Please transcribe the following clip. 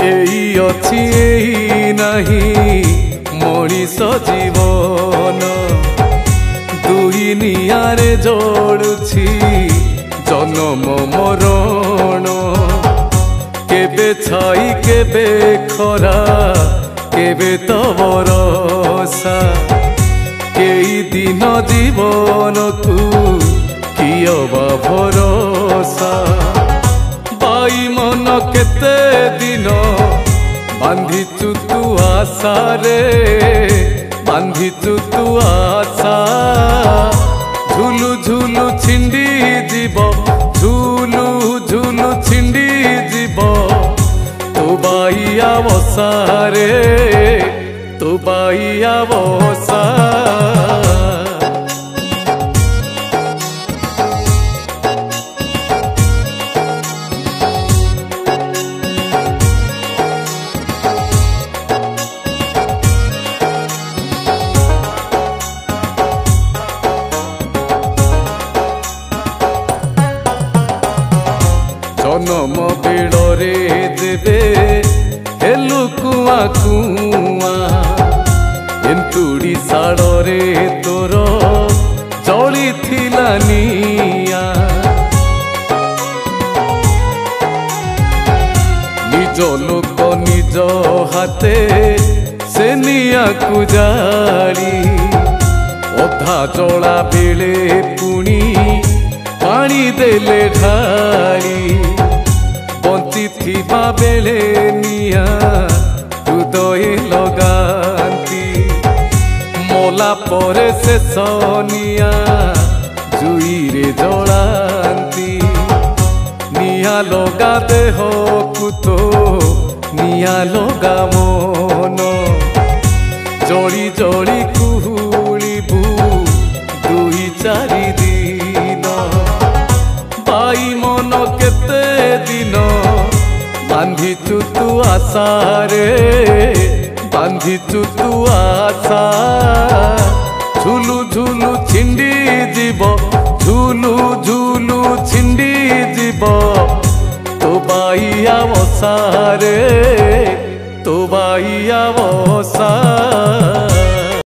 एई अछि एई नाही मनीष जीवन दुई नियारे जोड़ुछि जन्म मरण केबे छाई केबे खरा केबे तो बरसा केई दिन जीवन को कियबा भरोसा बाई मन केते दिन बांधिचु तू आशा रे बांधिचु तू आशा झुलु झुलु छिंडी जीव झुलु झुलु छिंडी जीव तू बाइया बसा रे तू बाइया बसा जन्म बेड़े देवे हेलु कुआ कुआ एंतुड़ी साड़े तोर जड़ी थिला निया निज लोक निज हाथे से निया को जाली अधा जला बेले पुणी पानी देले ढाली बंची थिबा बेले निया हृदय लगाती मला परे से सोनिया जुई रे जलांती निया लगा देह कुतो निया लगा मन जड़ी जड़ी कुहुलिबु दुई चारि दिन बाई मन केते दिन बांधिचु तू आशा रे बांधिचु तू आशा झुलु झुलु छिंडी जीव झुलु झुलु छिंडी जीव तो बाइया बसा रे तो बाइया बसा।